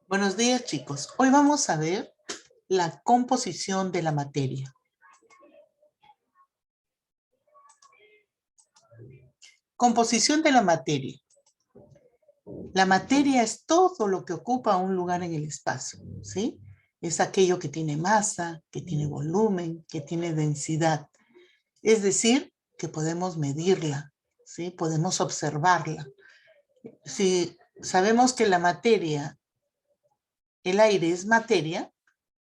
Buenos días, chicos. Hoy vamos a ver la composición de la materia. Composición de la materia. La materia es todo lo que ocupa un lugar en el espacio, ¿sí? Es aquello que tiene masa, que tiene volumen, que tiene densidad. Es decir, que podemos medirla, ¿sí? Podemos observarla. Si sabemos que la materia, el aire es materia,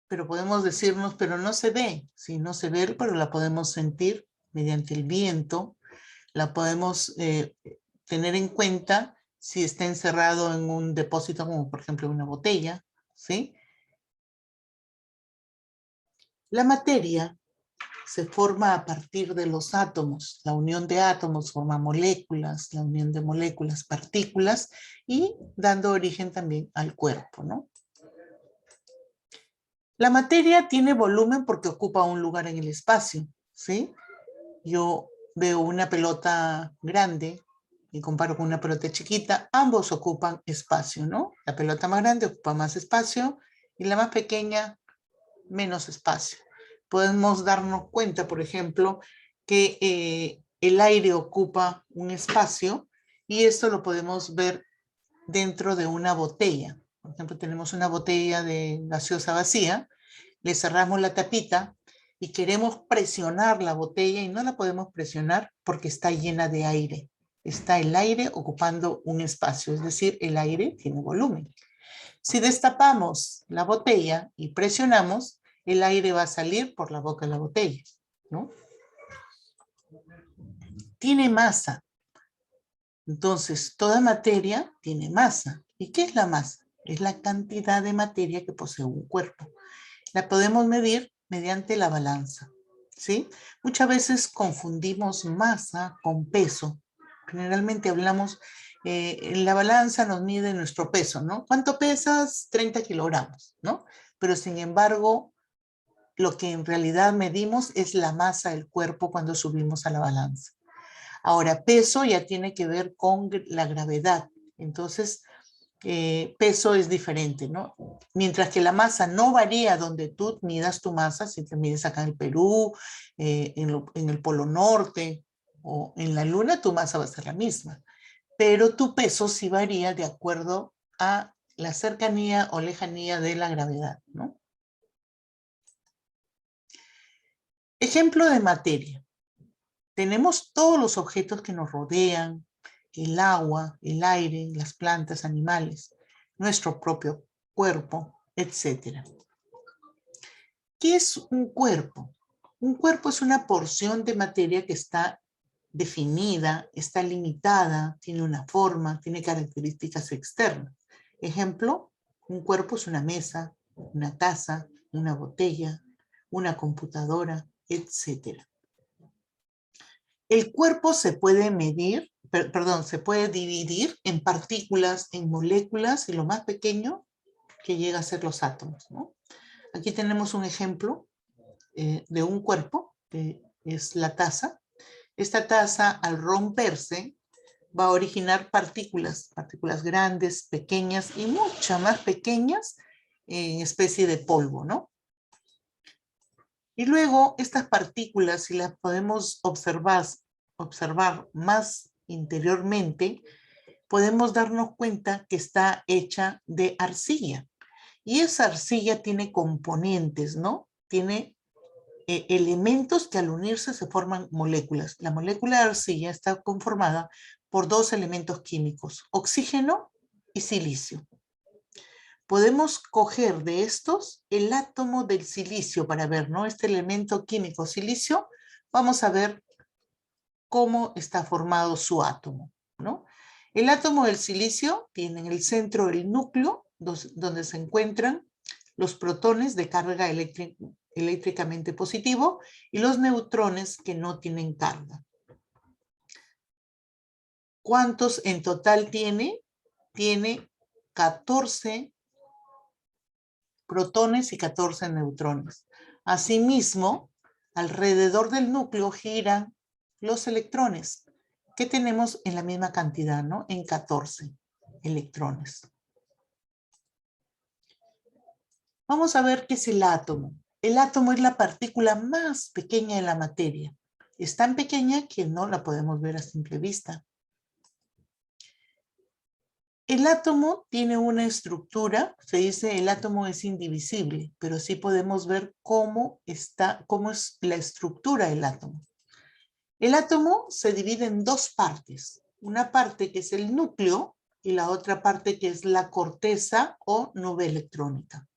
pero podemos decirnos, pero no se ve. Sí, no se ve, pero la podemos sentir mediante el viento, la podemos tener en cuenta si está encerrado en un depósito, como por ejemplo una botella, ¿sí? La materia se forma a partir de los átomos. La unión de átomos forma moléculas, la unión de moléculas, partículas, y dando origen también al cuerpo, ¿no? La materia tiene volumen porque ocupa un lugar en el espacio, ¿sí? Yo veo una pelota grande y comparo con una pelota chiquita, ambos ocupan espacio, ¿no? La pelota más grande ocupa más espacio y la más pequeña menos espacio. Podemos darnos cuenta, por ejemplo, que el aire ocupa un espacio y esto lo podemos ver dentro de una botella. Por ejemplo, tenemos una botella de gaseosa vacía, le cerramos la tapita y queremos presionar la botella y no la podemos presionar porque está llena de aire. Está el aire ocupando un espacio, es decir, el aire tiene volumen. Si destapamos la botella y presionamos, el aire va a salir por la boca de la botella, ¿no? Tiene masa. Entonces, toda materia tiene masa. ¿Y qué es la masa? Es la cantidad de materia que posee un cuerpo. La podemos medir mediante la balanza, ¿sí? Muchas veces confundimos masa con peso. Generalmente hablamos, en la balanza nos mide nuestro peso, ¿no? ¿Cuánto pesas? 30 kilogramos, ¿no? Pero sin embargo, lo que en realidad medimos es la masa del cuerpo cuando subimos a la balanza. Ahora, peso ya tiene que ver con la gravedad. Entonces, peso es diferente, ¿no? Mientras que la masa no varía donde tú midas tu masa, si te mides acá en el Perú, en el Polo Norte o en la Luna, tu masa va a ser la misma. Pero tu peso sí varía de acuerdo a la cercanía o lejanía de la gravedad, ¿no? Ejemplo de materia. Tenemos todos los objetos que nos rodean, el agua, el aire, las plantas, animales, nuestro propio cuerpo, etc. ¿Qué es un cuerpo? Un cuerpo es una porción de materia que está definida, está limitada, tiene una forma, tiene características externas. Ejemplo, un cuerpo es una mesa, una taza, una botella, una computadora, etc. El cuerpo se puede medir, perdón, se puede dividir en partículas, en moléculas, y lo más pequeño que llega a ser los átomos, ¿no? Aquí tenemos un ejemplo de un cuerpo, que es la taza. Esta taza, al romperse, va a originar partículas, partículas grandes, pequeñas y muchas más pequeñas en especie de polvo, ¿no? Y luego estas partículas, si las podemos observar más interiormente, podemos darnos cuenta que está hecha de arcilla. Y esa arcilla tiene componentes, ¿no? Tiene elementos que al unirse se forman moléculas. La molécula de arcilla está conformada por dos elementos químicos, oxígeno y silicio. Podemos coger de estos el átomo del silicio para ver, ¿no? Este elemento químico silicio, vamos a ver cómo está formado su átomo, ¿no? El átomo del silicio tiene en el centro el núcleo, donde se encuentran los protones de carga eléctricamente positivo y los neutrones que no tienen carga. ¿Cuántos en total tiene? Tiene 14 protones y 14 neutrones. Asimismo, alrededor del núcleo giran los electrones, que tenemos en la misma cantidad, ¿no? En 14 electrones. Vamos a ver qué es el átomo. El átomo es la partícula más pequeña de la materia. Es tan pequeña que no la podemos ver a simple vista. El átomo tiene una estructura, se dice el átomo es indivisible, pero sí podemos ver cómo es la estructura del átomo. El átomo se divide en dos partes. Una parte que es el núcleo y la otra parte que es la corteza o nube electrónica.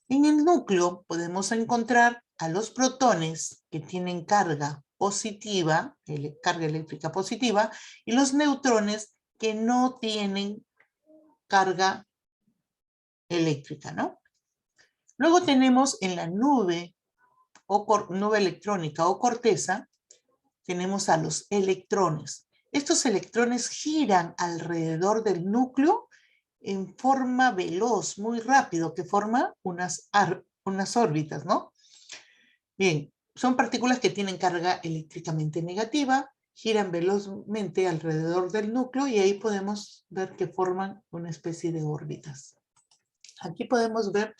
En el núcleo podemos encontrar a los protones que tienen carga positiva, carga eléctrica positiva, y los neutrones que no tienen carga eléctrica, ¿no? Luego tenemos en la nube electrónica o corteza, tenemos a los electrones. Estos electrones giran alrededor del núcleo en forma veloz, muy rápido, que forma unas órbitas, ¿no? Bien, son partículas que tienen carga eléctricamente negativa, giran velozmente alrededor del núcleo y ahí podemos ver que forman una especie de órbitas. Aquí podemos ver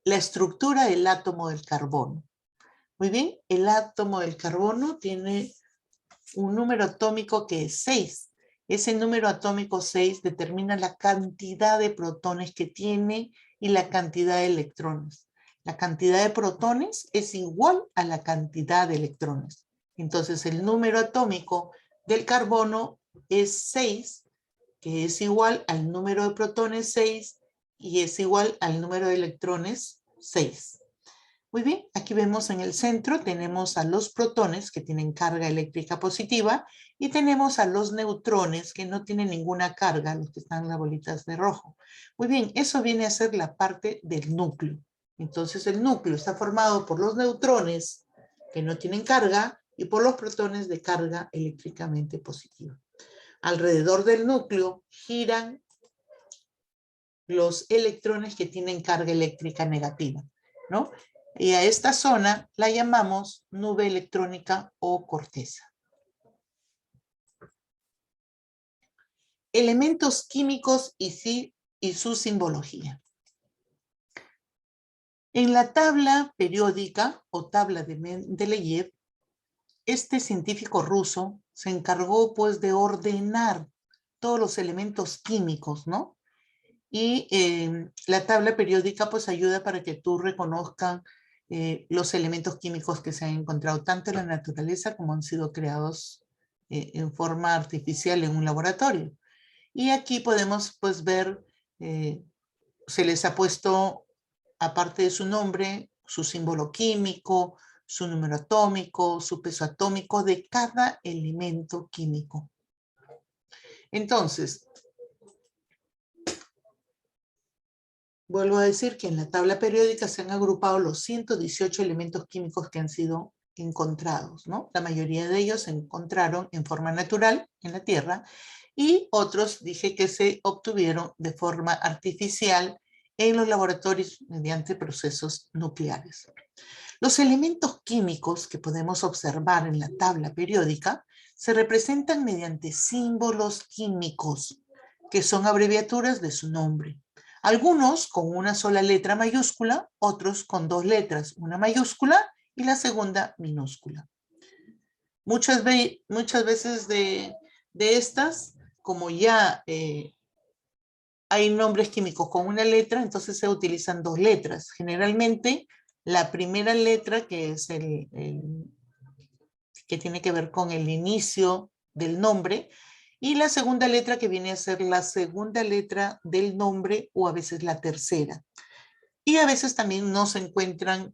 la estructura del átomo del carbono. Muy bien, el átomo del carbono tiene un número atómico que es 6. Ese número atómico 6 determina la cantidad de protones que tiene y la cantidad de electrones. La cantidad de protones es igual a la cantidad de electrones. Entonces el número atómico del carbono es 6, que es igual al número de protones 6 y es igual al número de electrones 6. Muy bien, aquí vemos en el centro, tenemos a los protones que tienen carga eléctrica positiva y tenemos a los neutrones que no tienen ninguna carga, los que están en las bolitas de rojo. Muy bien, eso viene a ser la parte del núcleo. Entonces el núcleo está formado por los neutrones que no tienen carga y por los protones de carga eléctricamente positiva. Alrededor del núcleo giran los electrones que tienen carga eléctrica negativa, ¿no? Y a esta zona la llamamos nube electrónica o corteza. Elementos químicos y su simbología. En la tabla periódica o tabla de Mendeleev, este científico ruso se encargó pues de ordenar todos los elementos químicos, ¿no? Y la tabla periódica pues ayuda para que tú reconozcas los elementos químicos que se han encontrado tanto en la naturaleza como han sido creados en forma artificial en un laboratorio. Y aquí podemos pues ver, se les ha puesto, aparte de su nombre, su símbolo químico, su número atómico, su peso atómico de cada elemento químico. Entonces, vuelvo a decir que en la tabla periódica se han agrupado los 118 elementos químicos que han sido encontrados, ¿no? La mayoría de ellos se encontraron en forma natural en la Tierra y otros dije que se obtuvieron de forma artificial en los laboratorios mediante procesos nucleares. Los elementos químicos que podemos observar en la tabla periódica se representan mediante símbolos químicos, que son abreviaturas de su nombre. Algunos con una sola letra mayúscula, otros con dos letras, una mayúscula y la segunda minúscula. Muchas veces de estas, como ya hay nombres químicos con una letra, entonces se utilizan dos letras. Generalmente, la primera letra, que es que tiene que ver con el inicio del nombre, y la segunda letra que viene a ser la segunda letra del nombre o a veces la tercera. Y a veces también no se encuentran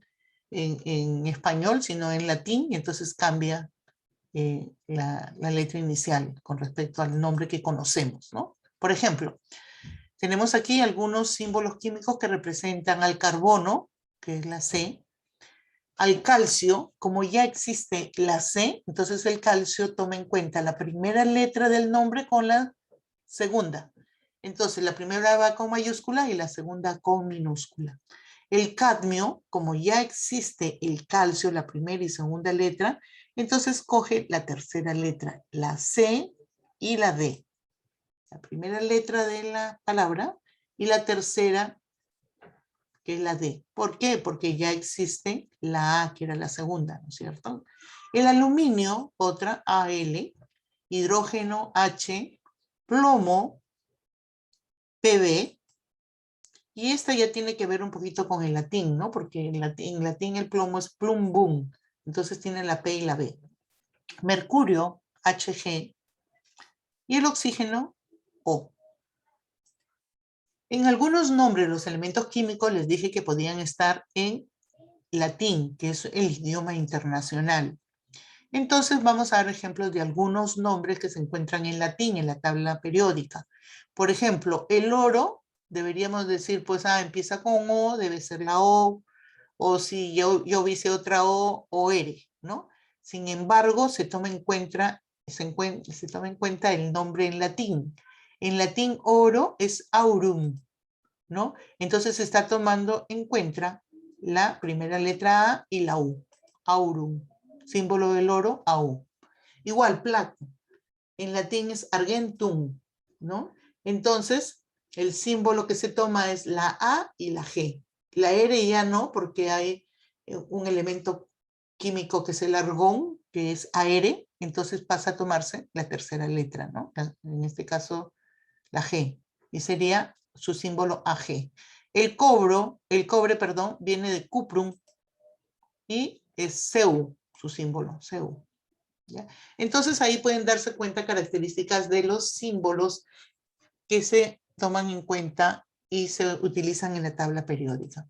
en español, sino en latín, y entonces cambia la letra inicial con respecto al nombre que conocemos, ¿no? Por ejemplo, tenemos aquí algunos símbolos químicos que representan al carbono, que es la C, al calcio, como ya existe la C, entonces el calcio toma en cuenta la primera letra del nombre con la segunda. Entonces la primera va con mayúscula y la segunda con minúscula. El cadmio, como ya existe el calcio, la primera y segunda letra, entonces coge la tercera letra, la C y la D. La primera letra de la palabra y la tercera que es la D. ¿Por qué? Porque ya existe la A, que era la segunda, ¿no es cierto? El aluminio, otra, Al, hidrógeno, H, plomo, Pb, y esta ya tiene que ver un poquito con el latín, ¿no? Porque en latín el plomo es plumbum, entonces tiene la P y la B. Mercurio, Hg, y el oxígeno, O. En algunos nombres, los elementos químicos les dije que podían estar en latín, que es el idioma internacional. Entonces vamos a dar ejemplos de algunos nombres que se encuentran en latín, en la tabla periódica. Por ejemplo, el oro, deberíamos decir, pues, empieza con O, debe ser la o si yo hubiese otra O R, ¿no? Sin embargo, se toma en cuenta el nombre en latín. En latín, oro es aurum, ¿no? Entonces se está tomando en cuenta la primera letra A y la U, aurum, símbolo del oro, AU. Igual, plata, en latín es argentum, ¿no? Entonces, el símbolo que se toma es la A y la G. La R ya no, porque hay un elemento químico que es el argón, que es AR, entonces pasa a tomarse la tercera letra, ¿no? En este caso, la G, y sería su símbolo AG. El cobre, perdón, viene de cuprum y es Cu, su símbolo, Cu. ¿Ya? Entonces ahí pueden darse cuenta características de los símbolos que se toman en cuenta y se utilizan en la tabla periódica.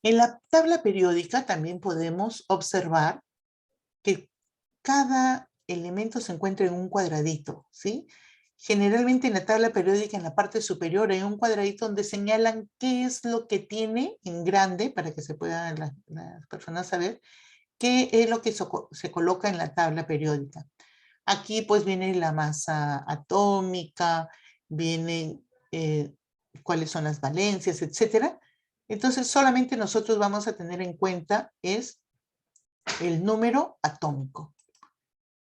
En la tabla periódica también podemos observar que cada elemento se encuentra en un cuadradito, ¿sí? Generalmente en la tabla periódica, en la parte superior, hay un cuadradito donde señalan qué es lo que tiene en grande, para que se puedan las personas saber, qué es lo que se coloca en la tabla periódica. Aquí pues viene la masa atómica, viene cuáles son las valencias, etcétera. Entonces solamente nosotros vamos a tener en cuenta es el número atómico.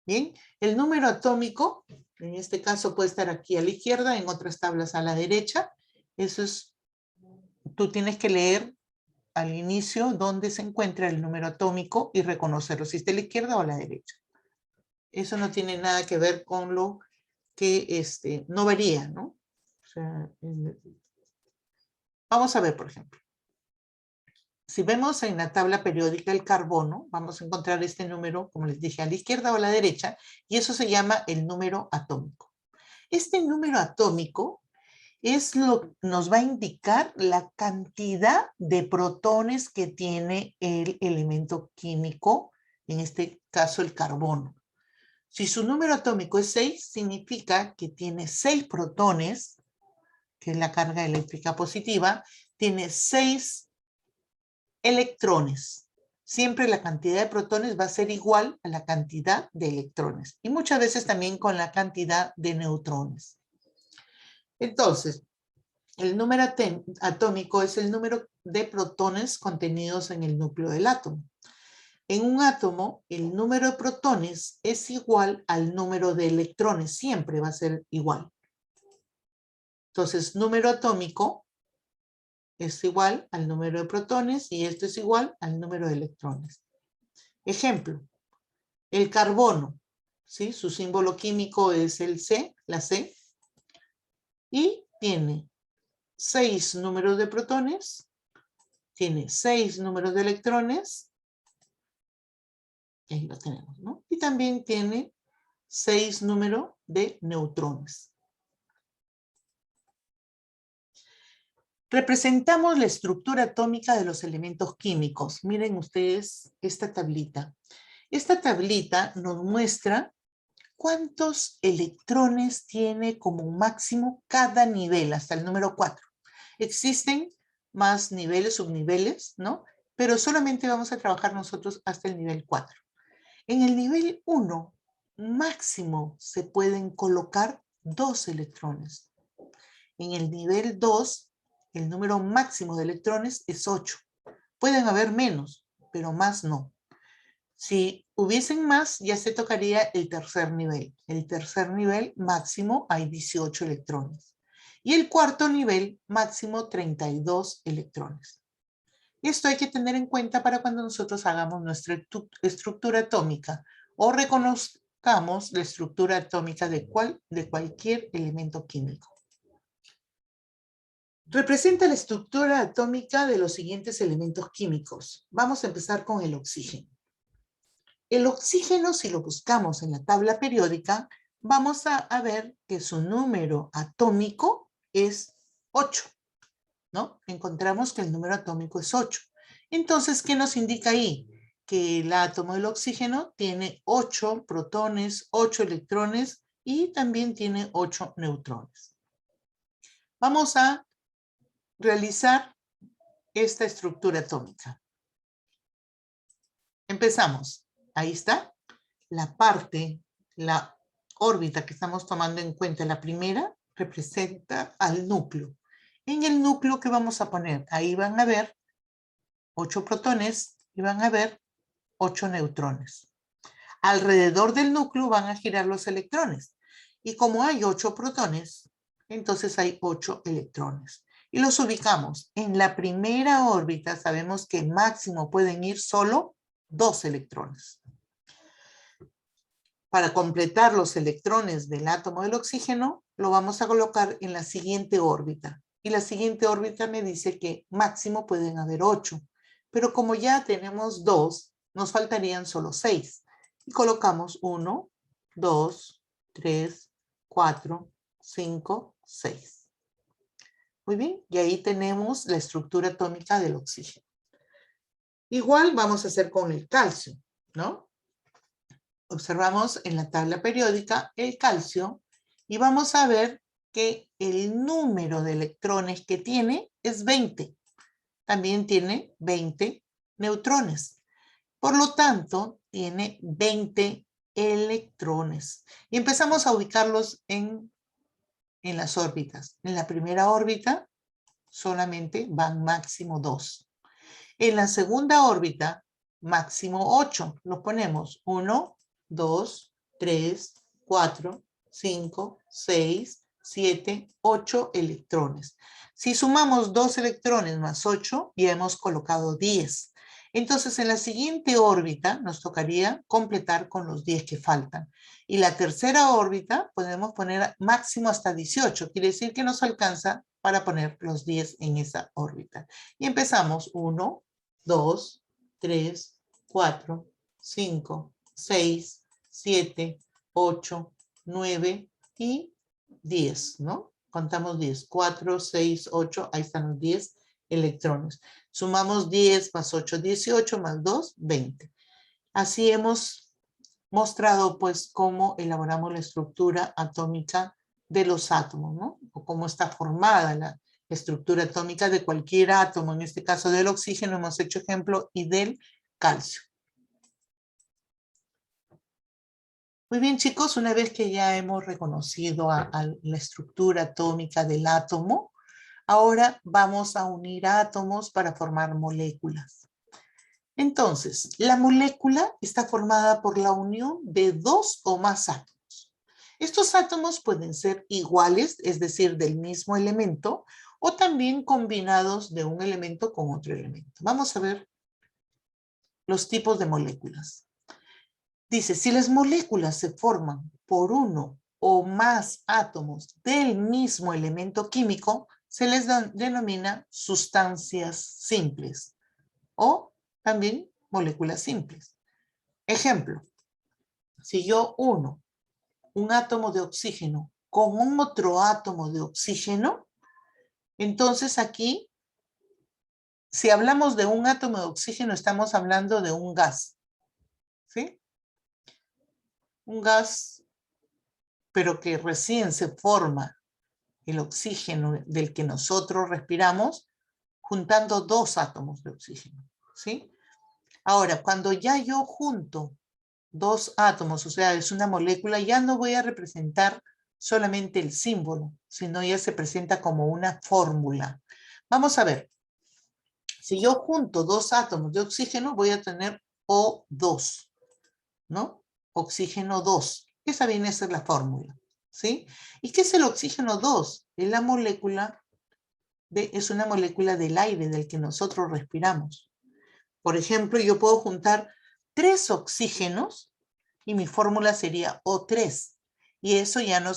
Bien, el número atómico, en este caso puede estar aquí a la izquierda, en otras tablas a la derecha. Eso es, tú tienes que leer al inicio dónde se encuentra el número atómico y reconocerlo, si está a la izquierda o a la derecha. Eso no tiene nada que ver con lo que no varía, ¿no? O sea, vamos a ver, por ejemplo. Si vemos en la tabla periódica el carbono, vamos a encontrar este número, como les dije, a la izquierda o a la derecha, y eso se llama el número atómico. Este número atómico nos va a indicar la cantidad de protones que tiene el elemento químico, en este caso el carbono. Si su número atómico es 6, significa que tiene 6 protones, que es la carga eléctrica positiva, tiene 6 electrones. Siempre la cantidad de protones va a ser igual a la cantidad de electrones. Y muchas veces también con la cantidad de neutrones. Entonces, el número atómico es el número de protones contenidos en el núcleo del átomo. En un átomo, el número de protones es igual al número de electrones. Siempre va a ser igual. Entonces, número atómico es igual al número de protones y esto es igual al número de electrones. Ejemplo, el carbono, ¿sí? Su símbolo químico es el C, la C, y tiene 6 números de protones, tiene 6 números de electrones, y ahí lo tenemos, ¿no? Y también tiene 6 números de neutrones. Representamos la estructura atómica de los elementos químicos. Miren ustedes esta tablita. Esta tablita nos muestra cuántos electrones tiene como máximo cada nivel, hasta el número 4. Existen más niveles, subniveles, ¿no? Pero solamente vamos a trabajar nosotros hasta el nivel 4. En el nivel 1, máximo se pueden colocar 2 electrones. En el nivel 2, el número máximo de electrones es 8. Pueden haber menos, pero más no. Si hubiesen más, ya se tocaría el tercer nivel. El tercer nivel máximo hay 18 electrones. Y el cuarto nivel, máximo 32 electrones. Esto hay que tener en cuenta para cuando nosotros hagamos nuestra estructura atómica o reconozcamos la estructura atómica de cualquier elemento químico. Representa la estructura atómica de los siguientes elementos químicos. Vamos a empezar con el oxígeno. El oxígeno, si lo buscamos en la tabla periódica, vamos a ver que su número atómico es 8, ¿no? Encontramos que el número atómico es 8. Entonces, ¿qué nos indica ahí? Que el átomo del oxígeno tiene 8 protones, 8 electrones y también tiene 8 neutrones. Vamos a realizar esta estructura atómica. Empezamos. Ahí está. La parte, la órbita que estamos tomando en cuenta, la primera, representa al núcleo. En el núcleo, ¿qué vamos a poner? Ahí van a ver 8 protones y van a ver 8 neutrones. Alrededor del núcleo van a girar los electrones. Y como hay 8 protones, entonces hay 8 electrones. Y los ubicamos. En la primera órbita sabemos que máximo pueden ir solo 2 electrones. Para completar los electrones del átomo del oxígeno, lo vamos a colocar en la siguiente órbita. Y la siguiente órbita me dice que máximo pueden haber 8. Pero como ya tenemos 2, nos faltarían solo 6. Y colocamos 1, 2, 3, 4, 5, 6. Muy bien, y ahí tenemos la estructura atómica del oxígeno. Igual vamos a hacer con el calcio, ¿no? Observamos en la tabla periódica el calcio y vamos a ver que el número de electrones que tiene es 20. También tiene 20 neutrones. Por lo tanto, tiene 20 electrones. Y empezamos a ubicarlos en las órbitas. En la primera órbita solamente van máximo 2. En la segunda órbita, máximo 8. Los ponemos 1, 2, 3, 4, 5, 6, 7, 8 electrones. Si sumamos 2 electrones más 8, ya hemos colocado 10. Entonces, en la siguiente órbita nos tocaría completar con los 10 que faltan. Y la tercera órbita podemos poner máximo hasta 18. Quiere decir que nos alcanza para poner los 10 en esa órbita. Y empezamos 1, 2, 3, 4, 5, 6, 7, 8, 9 y 10, ¿no? Contamos 10. 4, 6, 8, ahí están los 10 electrones. Sumamos 10 más 8, 18, más 2, 20. Así hemos mostrado, pues, cómo elaboramos la estructura atómica de los átomos, ¿no? O cómo está formada la estructura atómica de cualquier átomo, en este caso del oxígeno, hemos hecho ejemplo, y del calcio. Muy bien, chicos, una vez que ya hemos reconocido a la estructura atómica del átomo, ahora vamos a unir átomos para formar moléculas. Entonces, la molécula está formada por la unión de 2 o más átomos. Estos átomos pueden ser iguales, es decir, del mismo elemento, o también combinados de un elemento con otro elemento. Vamos a ver los tipos de moléculas. Dice, si las moléculas se forman por uno o más átomos del mismo elemento químico, se les denomina sustancias simples o también moléculas simples. Ejemplo, si yo uno un átomo de oxígeno con un otro átomo de oxígeno, entonces aquí, si hablamos de un átomo de oxígeno, estamos hablando de un gas, ¿sí? Un gas, pero que recién se forma el oxígeno del que nosotros respiramos, juntando 2 átomos de oxígeno, ¿sí? Ahora, cuando ya yo junto 2 átomos, o sea, es una molécula, ya no voy a representar solamente el símbolo, sino ya se presenta como una fórmula. Vamos a ver. Si yo junto 2 átomos de oxígeno, voy a tener O2, ¿no? Oxígeno 2. Esa viene a ser la fórmula. ¿sí? ¿Y qué es el oxígeno 2? Es la molécula, es una molécula del aire del que nosotros respiramos. Por ejemplo, yo puedo juntar 3 oxígenos y mi fórmula sería O3. Y eso ya no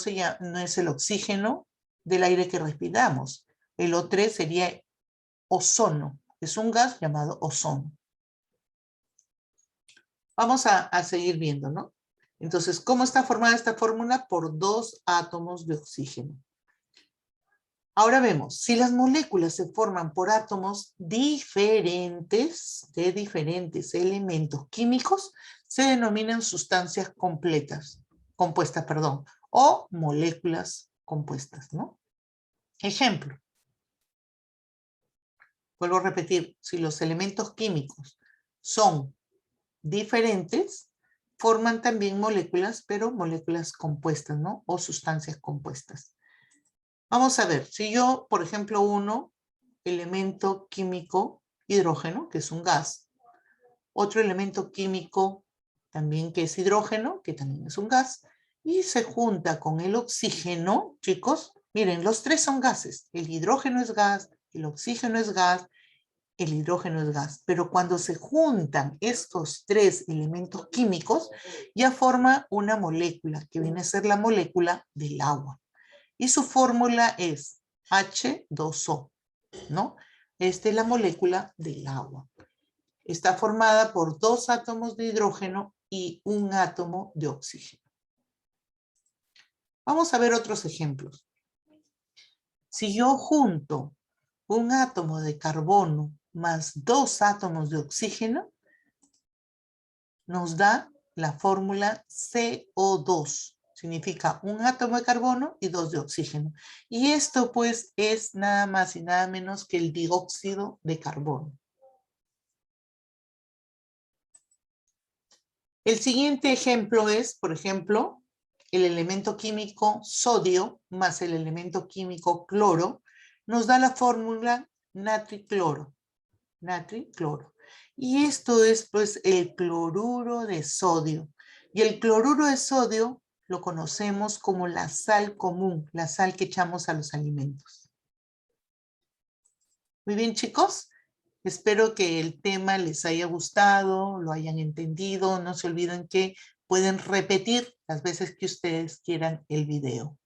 es el oxígeno del aire que respiramos. El O3 sería ozono. Es un gas llamado ozono. Vamos a seguir viendo, ¿no? Entonces, ¿cómo está formada esta fórmula? Por 2 átomos de oxígeno. Ahora vemos, si las moléculas se forman por átomos diferentes, de diferentes elementos químicos, se denominan sustancias compuestas, o moléculas compuestas, ¿no? Ejemplo, vuelvo a repetir, si los elementos químicos son diferentes, forman también moléculas, pero moléculas compuestas, ¿no? O sustancias compuestas. Vamos a ver, si yo, por ejemplo, uno elemento químico hidrógeno, que es un gas, otro elemento químico también que es hidrógeno, que también es un gas, y se junta con el oxígeno, chicos, miren, los tres son gases, el hidrógeno es gas, el oxígeno es gas, el hidrógeno es gas, pero cuando se juntan estos 3 elementos químicos, ya forma una molécula, que viene a ser la molécula del agua. Y su fórmula es H2O, ¿no? Esta es la molécula del agua. Está formada por 2 átomos de hidrógeno y 1 átomo de oxígeno. Vamos a ver otros ejemplos. Si yo junto un átomo de carbono más 2 átomos de oxígeno, nos da la fórmula CO2. Significa un átomo de carbono y 2 de oxígeno. Y esto pues es nada más y nada menos que el dióxido de carbono. El siguiente ejemplo es, por ejemplo, el elemento químico sodio más el elemento químico cloro nos da la fórmula natri-cloro. Natri-cloro. Y esto es pues el cloruro de sodio. Y el cloruro de sodio lo conocemos como la sal común, la sal que echamos a los alimentos. Muy bien, chicos. Espero que el tema les haya gustado, lo hayan entendido. No se olviden que pueden repetir las veces que ustedes quieran el video.